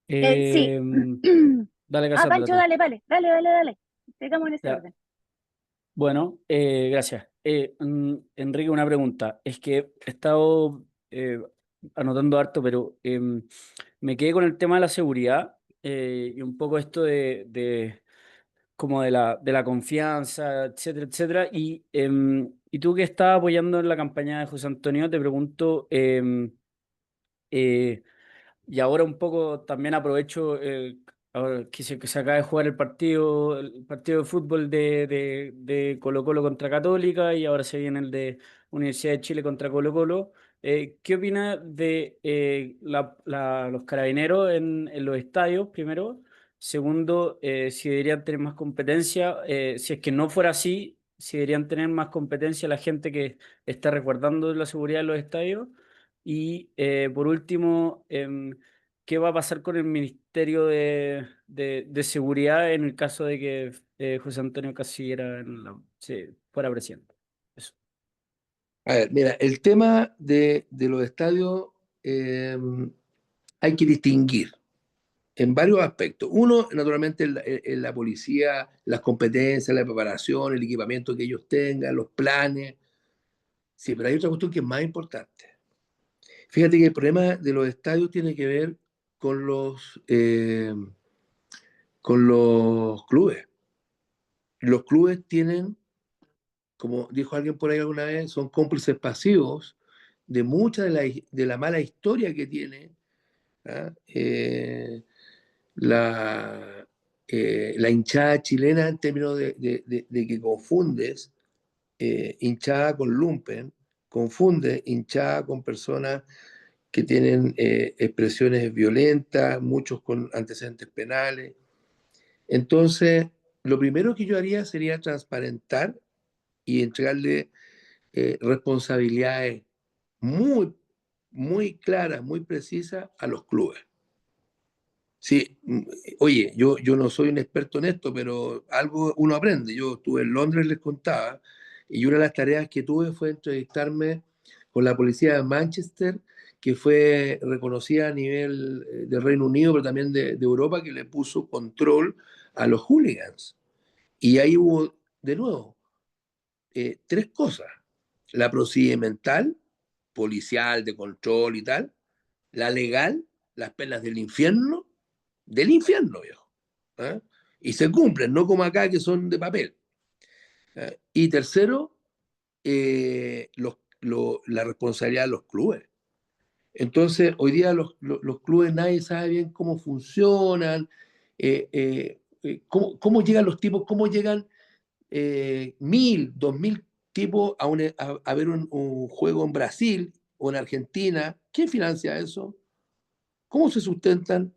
Sí. Dale, Ah, Cassandra, Pancho, tú. dale. Sigamos en ese Ya. orden. Bueno, gracias. Enrique, una pregunta. Es que he estado anotando harto, pero me quedé con el tema de la seguridad y un poco esto de como de la confianza, etcétera, etcétera. Y tú que estás apoyando en la campaña de José Antonio, te pregunto, eh, y ahora un poco también aprovecho ahora que se acaba de jugar el partido de fútbol de Colo-Colo contra Católica y ahora se viene el de Universidad de Chile contra Colo-Colo. ¿Qué opina de los carabineros en los estadios, primero? Segundo, si deberían tener más competencia. Si es que no fuera así, si deberían tener más competencia la gente que está resguardando la seguridad de los estadios. Y por último, ¿qué va a pasar con el Ministerio de Seguridad en el caso de que José Antonio Casillera fuera presidente? Eso. A ver, mira, el tema de los estadios hay que distinguir en varios aspectos. Uno, naturalmente, en la policía, las competencias, la preparación, el equipamiento que ellos tengan, los planes. Sí, pero hay otra cuestión que es más importante. Fíjate que el problema de los estadios tiene que ver con los clubes. Los clubes tienen, como dijo alguien por ahí alguna vez, son cómplices pasivos de mucha de la mala historia que tiene, ¿ah? La hinchada chilena, en términos de que confundes hinchada con lumpen, confunde hinchada con personas que tienen expresiones violentas, muchos con antecedentes penales. Entonces, lo primero que yo haría sería transparentar y entregarle responsabilidades muy, muy claras, muy precisas a los clubes. Sí, oye, yo no soy un experto en esto, pero algo uno aprende. Yo estuve en Londres, les contaba, y una de las tareas que tuve fue entrevistarme con la policía de Manchester, que fue reconocida a nivel del Reino Unido, pero también de Europa, que le puso control a los hooligans. Y ahí hubo, de nuevo, tres cosas. la procedimental, policial, de control y tal, la legal, las penas del infierno, viejo. ¿Ah? Y se cumplen, no como acá que son de papel. ¿Ah? Y tercero, la responsabilidad de los clubes. Entonces, hoy día los clubes nadie sabe bien cómo funcionan, cómo llegan los tipos, cómo llegan 1.000, 2.000 tipos a ver un juego en Brasil o en Argentina. ¿Quién financia eso? ¿Cómo se sustentan?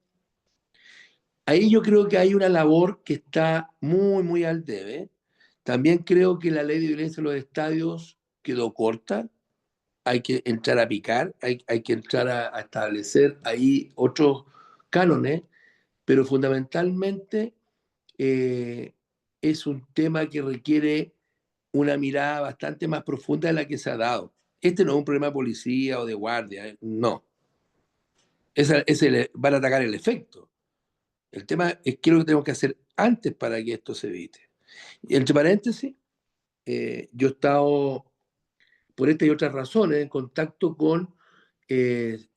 Ahí yo creo que hay una labor que está muy, muy al debe. También creo que la ley de violencia en los estadios quedó corta. Hay que entrar a picar, hay que entrar a establecer ahí otros cánones, pero fundamentalmente es un tema que requiere una mirada bastante más profunda de la que se ha dado. Este no es un problema de policía o de guardia, no. Van a atacar el efecto. El tema es qué es lo que tenemos que hacer antes para que esto se evite. Y entre paréntesis, yo he estado, por esta y otras razones, en contacto con...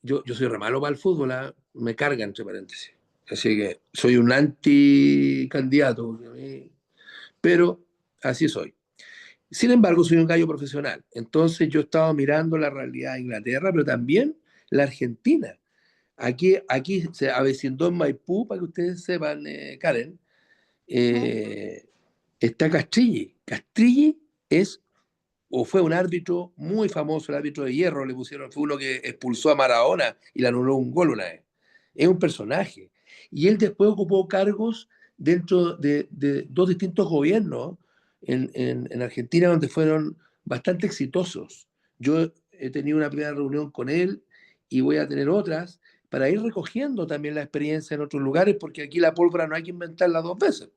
yo soy re malo para el fútbol, me carga, entre paréntesis. Así que soy un anticandidato, pero así soy. Sin embargo, soy un gallo profesional. Entonces yo he estado mirando la realidad de Inglaterra, pero también la Argentina. Aquí se avecindó en Maipú, para que ustedes sepan, Karen, está Castrilli. Castrilli es, o fue un árbitro muy famoso, el árbitro de hierro, le pusieron, fue uno que expulsó a Maradona y le anuló un gol una vez. Es un personaje. Y él después ocupó cargos dentro de dos distintos gobiernos en Argentina, donde fueron bastante exitosos. Yo he tenido una primera reunión con él y voy a tener otras para ir recogiendo también la experiencia en otros lugares, porque aquí la pólvora no hay que inventarla dos veces.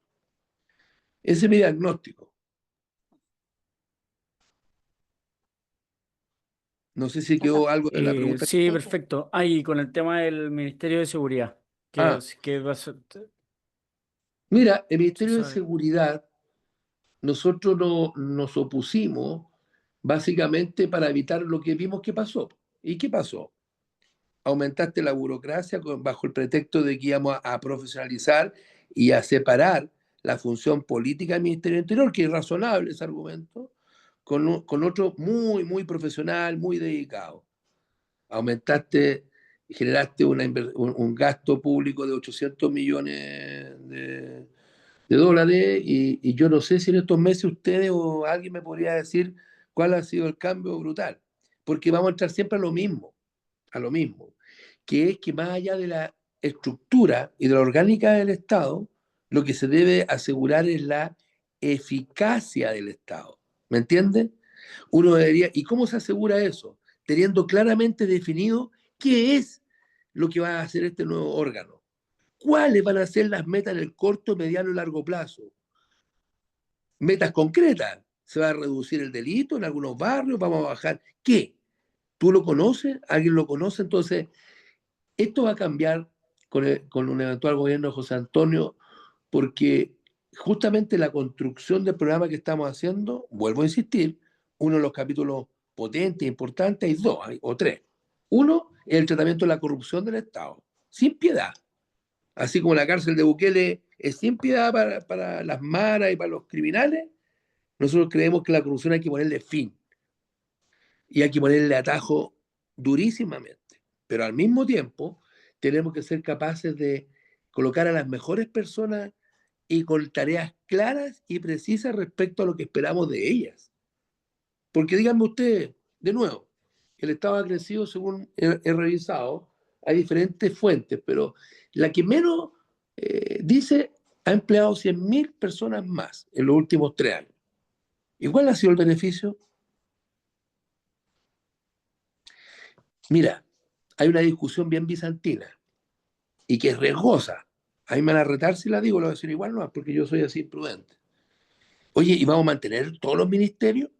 Ese es mi diagnóstico. No sé si quedó algo de la pregunta. Sí, perfecto. Ahí con el tema del Ministerio de Seguridad. Ah, Que va a ser- mira, el se Ministerio de sabe. Seguridad, nosotros nos opusimos básicamente para evitar lo que vimos que pasó. ¿Y qué pasó? Aumentaste la burocracia bajo el pretexto de que íbamos a profesionalizar y a separar la función política del Ministerio del Interior, que es razonable ese argumento, con otro muy, muy profesional, muy dedicado. Aumentaste, generaste un gasto público de 800 millones de dólares y yo no sé si en estos meses ustedes o alguien me podría decir cuál ha sido el cambio brutal, porque vamos a entrar siempre a lo mismo, que es que más allá de la estructura y de la orgánica del Estado, lo que se debe asegurar es la eficacia del Estado. ¿Me entienden? Uno debería, ¿y cómo se asegura eso? Teniendo claramente definido qué es lo que va a hacer este nuevo órgano. ¿Cuáles van a ser las metas en el corto, mediano y largo plazo? Metas concretas. ¿Se va a reducir el delito en algunos barrios? ¿Vamos a bajar? ¿Qué? ¿Tú lo conoces? ¿Alguien lo conoce? Entonces, esto va a cambiar con un eventual gobierno de José Antonio, porque justamente la construcción del programa que estamos haciendo, vuelvo a insistir, uno de los capítulos potentes, importantes, hay dos o tres. Uno es el tratamiento de la corrupción del Estado, sin piedad. Así como la cárcel de Bukele es sin piedad para las maras y para los criminales, nosotros creemos que la corrupción hay que ponerle fin y hay que ponerle atajo durísimamente. Pero al mismo tiempo tenemos que ser capaces de colocar a las mejores personas y con tareas claras y precisas respecto a lo que esperamos de ellas. Porque díganme ustedes, de nuevo, el Estado ha crecido según he revisado, hay diferentes fuentes, pero la que menos dice ha empleado 100.000 personas más en los últimos 3 años. ¿Y cuál ha sido el beneficio? Mira, hay una discusión bien bizantina y que es riesgosa. A mí me van a retar si la digo, lo voy a decir igual no, porque yo soy así imprudente. Oye, ¿y vamos a mantener todos los ministerios?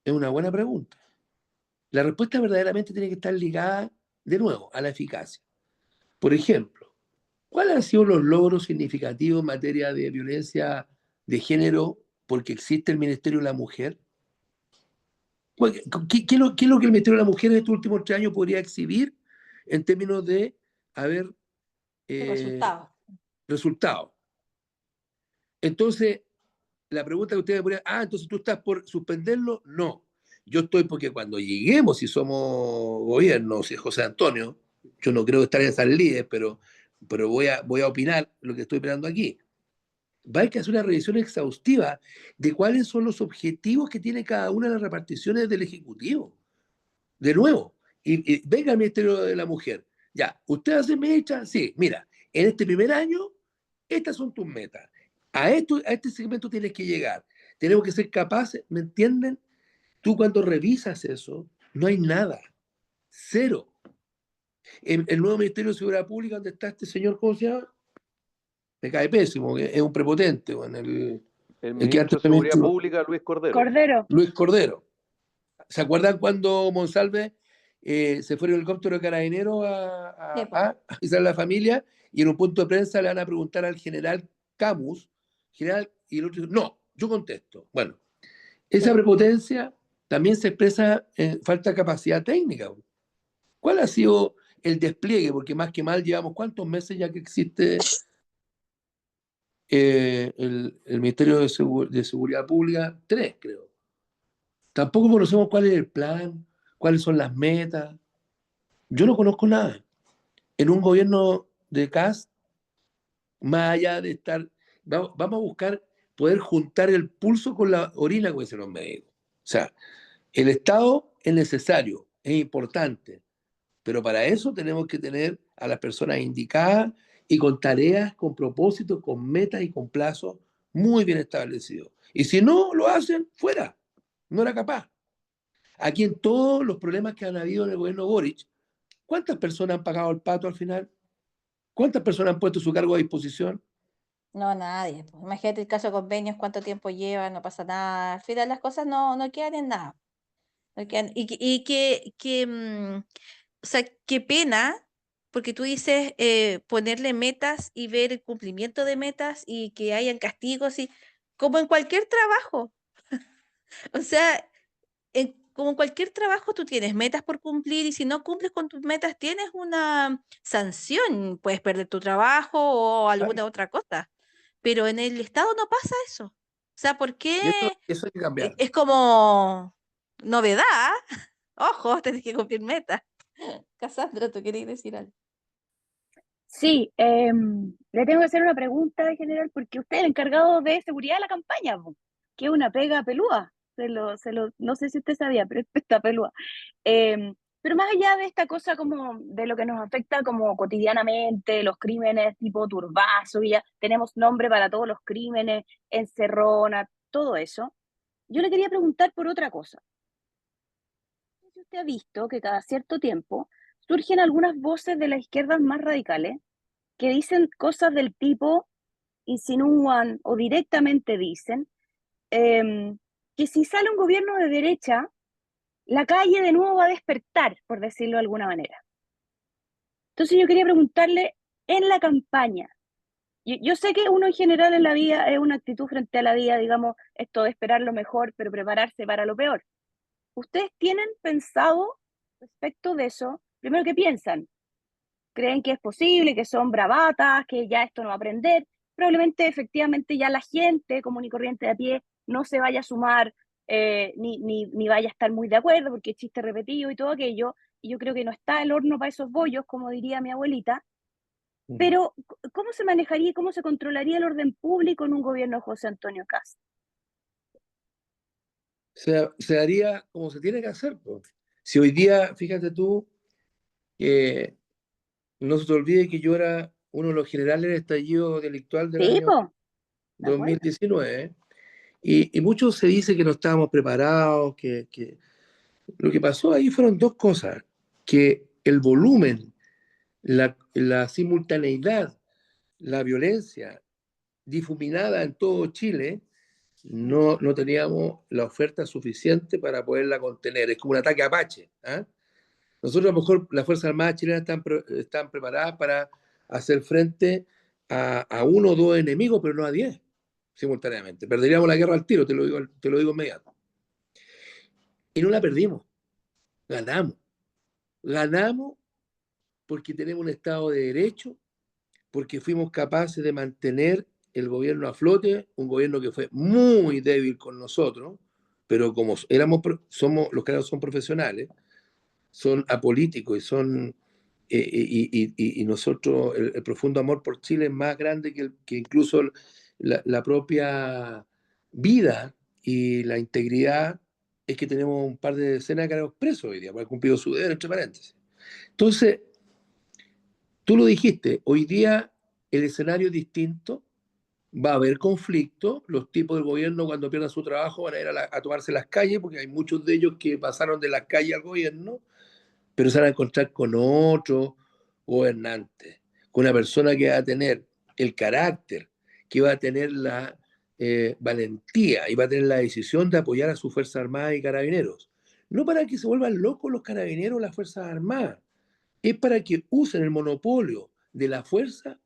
Es una buena pregunta. La respuesta verdaderamente tiene que estar ligada, de nuevo, a la eficacia. Por ejemplo, ¿cuáles han sido los logros significativos en materia de violencia de género porque existe el Ministerio de la Mujer. ¿Qué es lo que el Ministerio de la Mujer en estos últimos 3 años podría exhibir en términos de haber resultados? Entonces, la pregunta que ustedes me ponían, entonces tú estás por suspenderlo. No, yo estoy porque cuando lleguemos, si somos gobierno, si es José Antonio, yo no creo estar en esas líderes, pero voy a opinar lo que estoy opinando aquí. Va a haber que hacer una revisión exhaustiva de cuáles son los objetivos que tiene cada una de las reparticiones del Ejecutivo. De nuevo, y venga el Ministerio de la Mujer. Ya, ¿usted hace mecha? Sí, mira, en este primer año, estas son tus metas. A este segmento tienes que llegar. Tenemos que ser capaces, ¿me entienden? Tú cuando revisas eso, no hay nada. Cero. El nuevo Ministerio de Seguridad Pública, donde está este señor, ¿cómo se llama? Me cae pésimo, que es un prepotente. El que ministro antes de Seguridad ministro- Pública, Luis Cordero. Cordero. Luis Cordero. ¿Se acuerdan cuando Monsalve se fue en el helicóptero de Carabineros a avisar a la familia y en un punto de prensa le van a preguntar al general Camus, general, y el otro dice, no, yo contesto. Bueno, esa prepotencia también se expresa en falta de capacidad técnica. ¿Cuál ha sido el despliegue? Porque más que mal llevamos ¿cuántos meses ya que existe el Ministerio de Seguridad Pública? 3, creo. Tampoco conocemos cuál es el plan, cuáles son las metas. Yo no conozco nada. En un gobierno de Kast, más allá de estar, vamos a buscar poder juntar el pulso con la orina, como dicen los médicos. O sea, el Estado es necesario, es importante, pero para eso tenemos que tener a las personas indicadas y con tareas, con propósitos, con metas y con plazos muy bien establecidos. Y si no lo hacen, fuera. No era capaz. Aquí en todos los problemas que han habido en el gobierno Boric, ¿cuántas personas han pagado el pato al final? ¿Cuántas personas han puesto su cargo a disposición? No, nadie. Pues. Imagínate el caso de convenios, cuánto tiempo lleva, no pasa nada. Al final las cosas no quedan en nada. O sea, qué pena, porque tú dices ponerle metas y ver el cumplimiento de metas y que hayan castigos, y como en cualquier trabajo. O sea, como en cualquier trabajo tú tienes metas por cumplir y si no cumples con tus metas tienes una sanción, puedes perder tu trabajo o alguna otra cosa. Pero en el Estado no pasa eso. O sea, ¿por qué Y eso hay que cambiar. es como novedad? Ojo, tenés que cumplir metas. Cassandra, ¿tú querías decir algo? Sí, le tengo que hacer una pregunta de general porque usted es el encargado de seguridad de la campaña, po, que es una pega pelúa. No sé si usted sabía, pero está pelúa. Pero más allá de esta cosa como de lo que nos afecta como cotidianamente, los crímenes tipo Turbazo, y ya tenemos nombre para todos los crímenes, Encerrona, todo eso, yo le quería preguntar por otra cosa. No sé si usted ha visto que cada cierto tiempo surgen algunas voces de las izquierdas más radicales que dicen cosas del tipo, insinúan o directamente dicen que si sale un gobierno de derecha, la calle de nuevo va a despertar, por decirlo de alguna manera. Entonces yo quería preguntarle, en la campaña, yo sé que uno en general en la vida es una actitud frente a la vida, digamos, esto de esperar lo mejor, pero prepararse para lo peor. ¿Ustedes tienen pensado respecto de eso? Primero, ¿qué piensan? ¿Creen que es posible, que son bravatas, que ya esto no va a aprender? Probablemente efectivamente ya la gente común y corriente de a pie no se vaya a sumar ni vaya a estar muy de acuerdo porque es chiste repetido y todo aquello, y yo creo que no está el horno para esos bollos, como diría mi abuelita, pero ¿cómo se manejaría y cómo se controlaría el orden público en un gobierno de José Antonio Kast? Se haría como se tiene que hacer, pues. Si hoy día, fíjate tú, que no se te olvide que yo era uno de los generales del estallido delictual del Sí, año po, de acuerdo. 2019, y muchos se dice que no estábamos preparados, que lo que pasó ahí fueron dos cosas, que el volumen, la simultaneidad, la violencia difuminada en todo Chile, no teníamos la oferta suficiente para poderla contener. Es como un ataque Apache. ¿Ah? Nosotros a lo mejor las Fuerzas Armadas chilenas están preparadas para hacer frente a 1 o 2 enemigos, pero no a 10. simultáneamente. Perderíamos la guerra al tiro, te lo digo inmediato. Y no la perdimos, ganamos. Ganamos porque tenemos un Estado de Derecho, porque fuimos capaces de mantener el gobierno a flote, un gobierno que fue muy débil con nosotros, pero como los que son profesionales, son apolíticos y son y nosotros el profundo amor por Chile es más grande que incluso la propia vida y la integridad. Es que tenemos un par de decenas de cargos presos hoy día, por haber cumplido su deber, entre paréntesis. Entonces, tú lo dijiste, hoy día el escenario es distinto, va a haber conflicto, los tipos del gobierno cuando pierdan su trabajo van a ir a tomarse las calles, porque hay muchos de ellos que pasaron de las calles al gobierno, pero se van a encontrar con otro gobernante, con una persona que va a tener el carácter, que va a tener la valentía y va a tener la decisión de apoyar a sus Fuerzas Armadas y Carabineros. No para que se vuelvan locos los carabineros o las Fuerzas Armadas, es para que usen el monopolio de la fuerza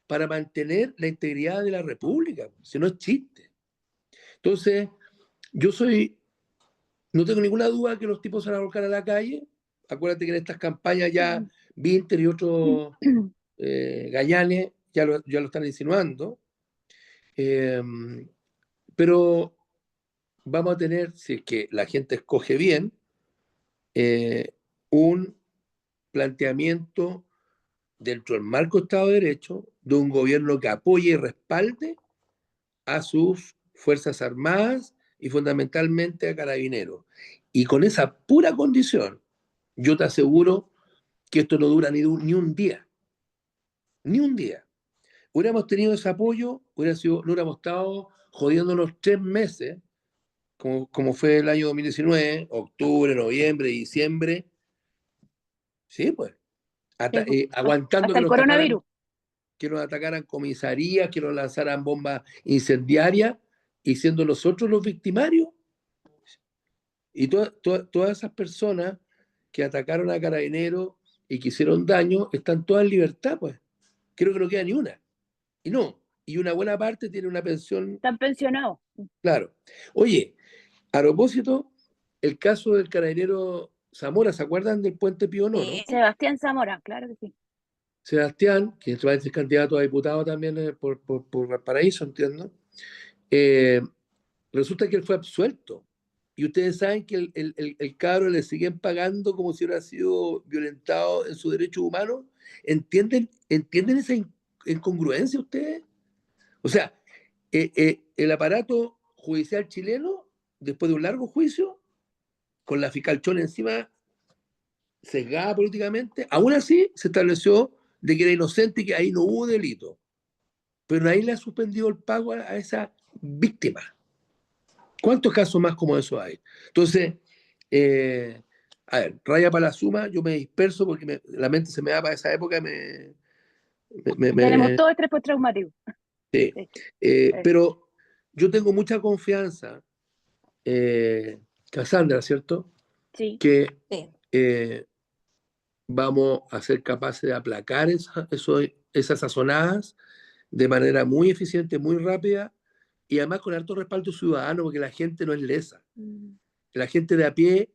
para mantener la integridad de la República, si no es chiste. Entonces, no tengo ninguna duda que los tipos se van a volcar a la calle. Acuérdate que en estas campañas ya Winter y otros gallanes ya lo están insinuando. Pero vamos a tener, si es que la gente escoge bien, un planteamiento dentro del marco Estado de Derecho de un gobierno que apoye y respalde a sus Fuerzas Armadas y fundamentalmente a Carabineros. Y con esa pura condición, yo te aseguro que esto no dura ni un día. Ni un día. Hubiéramos tenido ese apoyo, no hubiéramos estado jodiéndonos 3 meses, como fue el año 2019, octubre, noviembre, diciembre. Sí, pues. Aguantando hasta el coronavirus. que nos atacaran comisarías, que nos lanzaran bombas incendiarias y siendo nosotros los victimarios. Y todas esas personas que atacaron a Carabineros y que hicieron daño están todas en libertad, pues. Creo que no queda ni una. Y no, y una buena parte tiene una pensión. Están pensionados. Claro. Oye, a propósito, el caso del carabinero Zamora, ¿se acuerdan del Puente Pío IX, no? Sebastián Zamora, claro que sí. Sebastián, que es candidato a diputado también por Valparaíso, entiendo. Resulta que él fue absuelto. Y ustedes saben que el cabro le siguen pagando como si hubiera sido violentado en sus derechos humanos. ¿Entienden esa incongruencia ustedes? O sea, el aparato judicial chileno, después de un largo juicio, con la fiscal Chon encima, sesgada políticamente, aún así se estableció de que era inocente y que ahí no hubo delito. Pero nadie le ha suspendido el pago a esa víctima. ¿Cuántos casos más como eso hay? Entonces, a ver, raya para la suma, yo me disperso porque la mente se me da para esa época. Tenemos todo estrés postraumático. Sí. Pero yo tengo mucha confianza, Cassandra, ¿cierto? Sí. Que vamos a ser capaces de aplacar esas sazonadas de manera muy eficiente, muy rápida, y además con alto respaldo ciudadano, porque la gente no es lesa. La gente de a pie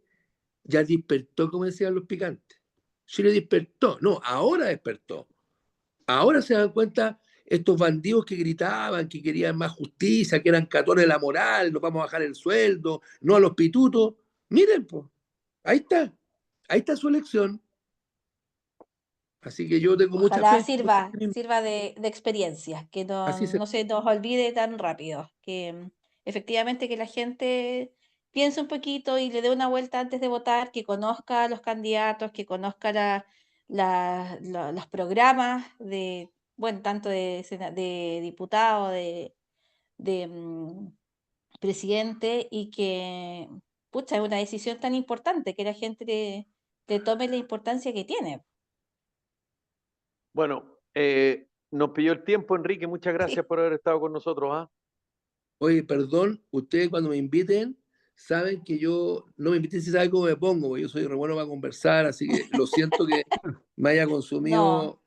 ya despertó, como decían los picantes. Chile despertó, no, ahora despertó. Ahora se dan cuenta estos bandidos que gritaban, que querían más justicia, que eran catones de la moral, nos vamos a bajar el sueldo, no a los pitutos. Miren, pues, ahí está su elección. Así que yo tengo mucha Ojalá fe. sirva de experiencia, que no se nos olvide tan rápido, que efectivamente que la gente piense un poquito y le dé una vuelta antes de votar, que conozca a los candidatos, que conozca los programas de, bueno, tanto de diputado, de presidente, y que, pucha, es una decisión tan importante, que la gente le tome la importancia que tiene. Bueno, nos pilló el tiempo, Enrique. Muchas gracias por haber estado con nosotros. ¿Ah? Oye, perdón, ustedes cuando me inviten, saben que yo no me inviten si saben cómo me pongo, porque yo soy re bueno para conversar, así que lo siento que me haya consumido No,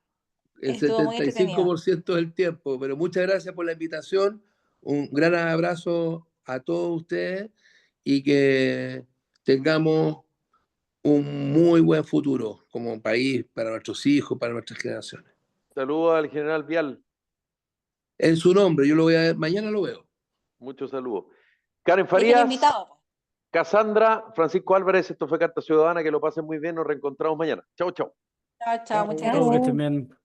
el estuvo muy entretenido. 75% del tiempo, pero muchas gracias por la invitación. Un gran abrazo a todos ustedes y que tengamos un muy buen futuro como país para nuestros hijos, para nuestras generaciones. Saludos al general Vial. En su nombre, yo lo voy a ver, mañana lo veo. Muchos saludos. Karen Dejen Farías, invitado. Cassandra, Francisco Álvarez, esto fue Carta Ciudadana, que lo pasen muy bien, nos reencontramos mañana. Chau, chau. Chao, chao, muchas Chao, que gracias. estén bien.